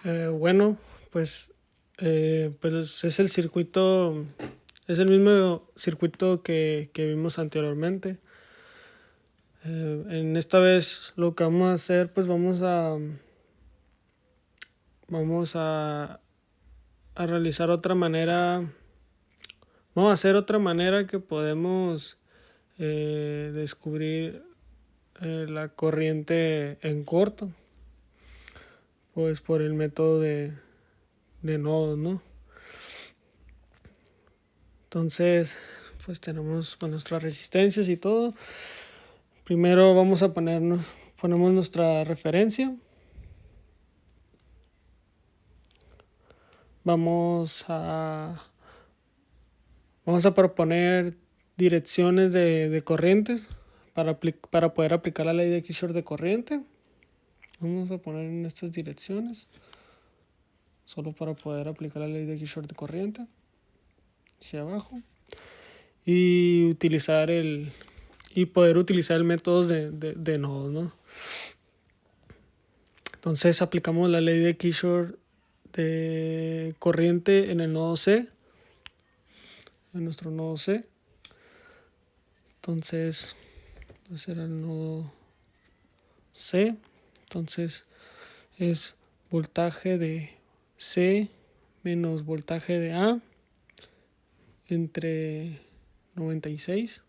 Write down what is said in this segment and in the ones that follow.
Bueno, pues, pues es el circuito, es el mismo circuito que vimos anteriormente. En esta vez lo que vamos a hacer, pues vamos a realizar otra manera, vamos a hacer otra manera que podemos descubrir la corriente en corto, pues por el método de nodos, ¿no? Entonces, pues tenemos pues, nuestras resistencias y todo. Primero ponemos nuestra referencia. Vamos a, vamos a proponer direcciones de corrientes para poder aplicar la ley de Kirchhoff de corriente. Vamos a poner en estas direcciones, solo para poder aplicar la ley de Kirchhoff de corriente, hacia abajo. Y poder utilizar el método de nodos, ¿no? Entonces aplicamos la ley de Kirchhoff de corriente en el nodo C, en nuestro nodo C. Entonces, ese era el nodo C. Entonces es voltaje de C menos voltaje de A entre 96.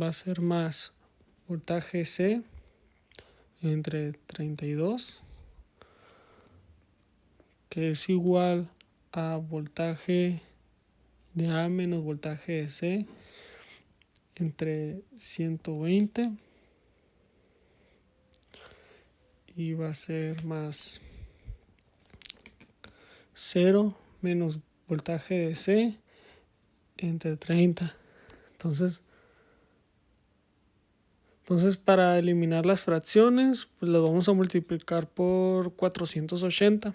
Va a ser más voltaje C entre 32, que es igual a voltaje de A menos voltaje de C entre 120, y va a ser más 0 menos voltaje de C entre 30. Entonces para eliminar las fracciones, pues las vamos a multiplicar por 480.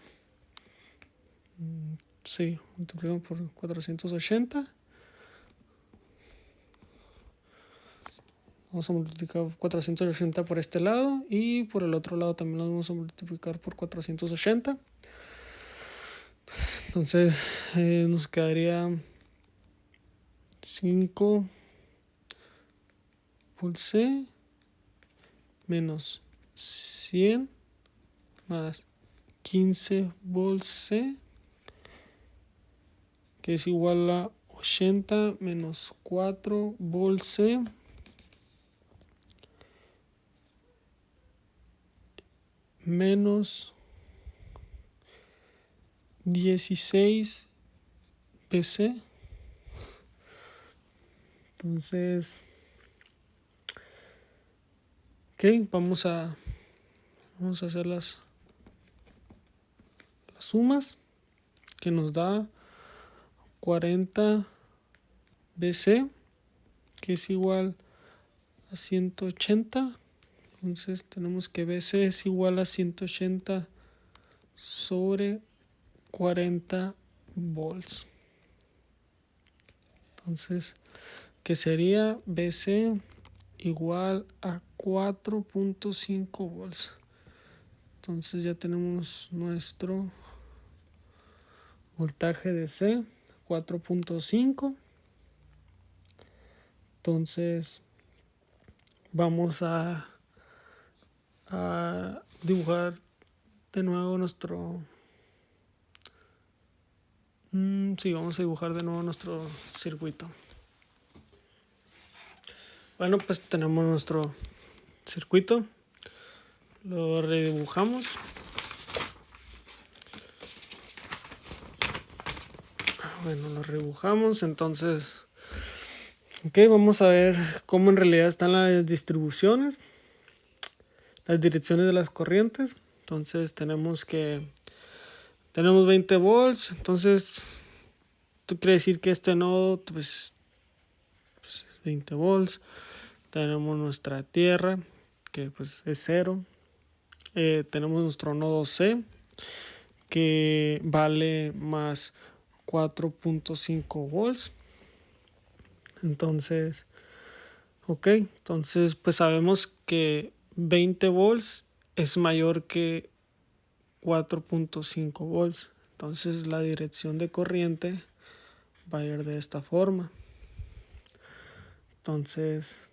Sí, multiplicamos por 480. Vamos a multiplicar 480 por este lado y por el otro lado también lo vamos a multiplicar por 480. Entonces nos quedaría 5 por C menos 100 más 15 volts C, que es igual a 80 menos 4 volts C menos 16 PC. Entonces, ok, vamos a hacer las sumas, que nos da 40 BC, que es igual a 180. Entonces tenemos que BC es igual a 180 sobre 40 volts. Entonces, que sería BC igual a 4.5 volts. Entonces ya tenemos nuestro voltaje de C, 4.5. Entonces vamos a dibujar de nuevo vamos a dibujar de nuevo nuestro circuito. Bueno, pues tenemos nuestro circuito. Lo redibujamos. Bueno, lo redibujamos. Entonces, ok, vamos a ver cómo en realidad están las distribuciones, las direcciones de las corrientes. Entonces tenemos 20 volts. Entonces, esto quiere decir que este nodo pues 20 volts. Tenemos nuestra tierra, que pues es 0. Tenemos nuestro nodo C, que vale más 4.5 volts. Entonces, ok, entonces pues sabemos que 20 volts es mayor que 4.5 volts. Entonces la dirección de corriente va a ir de esta forma. Entonces,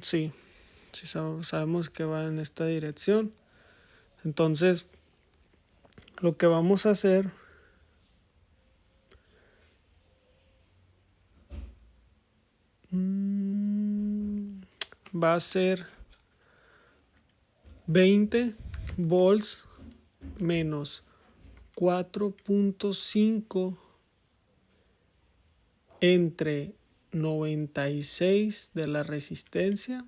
sí, sabemos que va en esta dirección. Entonces, lo que vamos a hacer va a ser 20 volts menos 4.5 entre 96 de la resistencia,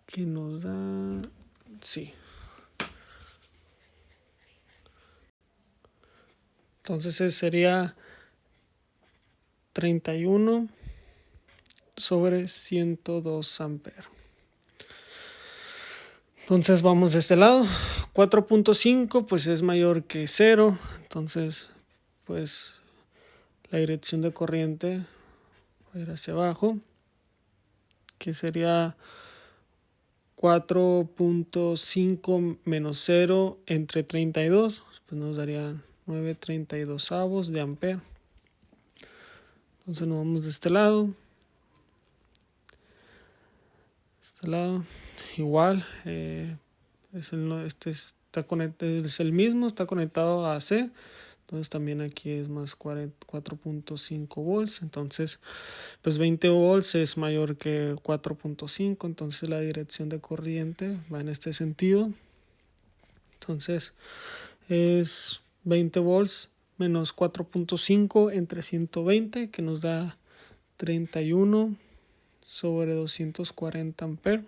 que nos da, sí. Entonces sería 31 sobre 102 amperes. Entonces vamos de este lado. 4.5 pues es mayor que 0. Entonces pues la dirección de corriente va a ir hacia abajo, que sería 4.5 menos 0 entre 32, pues nos daría 9/32 de ampere. Entonces nos vamos de este lado. Igual, este es el mismo, está conectado a C. Entonces también aquí es más 4.5 volts. Entonces, pues 20 volts es mayor que 4.5. Entonces la dirección de corriente va en este sentido. Entonces es 20 volts menos 4.5 entre 120, que nos da 31 sobre 240 amperes.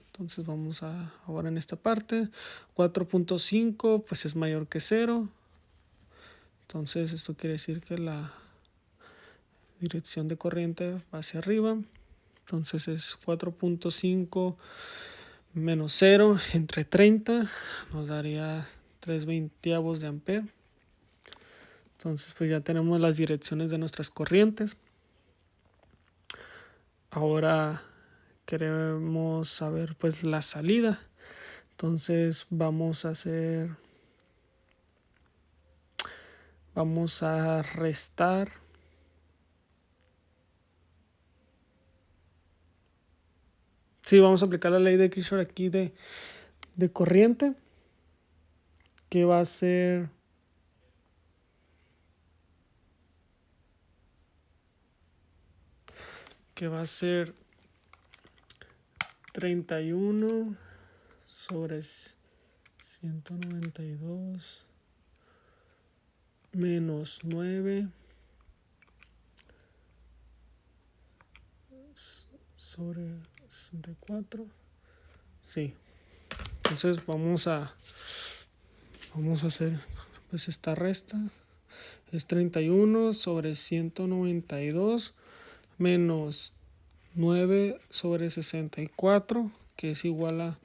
Entonces vamos ahora en esta parte. 4.5 pues es mayor que 0. Entonces esto quiere decir que la dirección de corriente va hacia arriba. Entonces es 4.5 menos 0 entre 30. Nos daría 3/20 de ampere. Entonces pues ya tenemos las direcciones de nuestras corrientes. Ahora queremos saber pues la salida. Entonces vamos a restar vamos a aplicar la ley de Kirchhoff aquí de corriente, que va a ser que va a ser 31 sobre 192 menos 9 sobre 64. Sí. Entonces vamos a hacer pues esta resta. Es 31 sobre 192 menos 9 sobre 64, que es igual a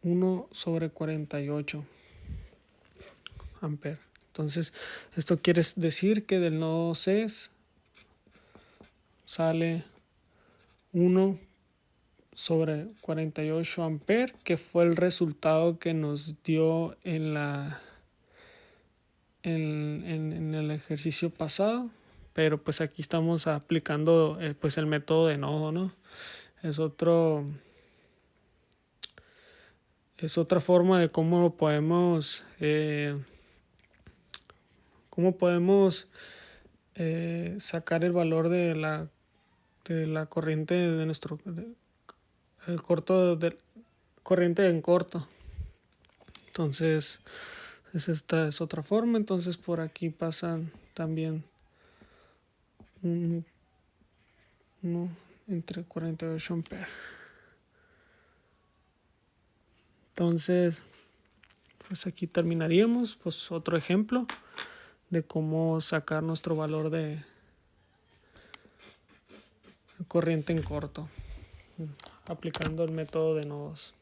1 sobre 48 amperes. Entonces, esto quiere decir que del nodo C sale 1 sobre 48 amperes, que fue el resultado que nos dio en el ejercicio pasado. Pero pues aquí estamos aplicando pues el método de nodo, ¿no? Es otra forma de cómo podemos sacar el valor de la corriente de nuestro corriente en corto. Entonces esta es otra forma. Entonces por aquí pasan también entre 48 amperes. Entonces pues aquí terminaríamos. Pues otro ejemplo de cómo sacar nuestro valor de corriente en corto aplicando el método de nodos.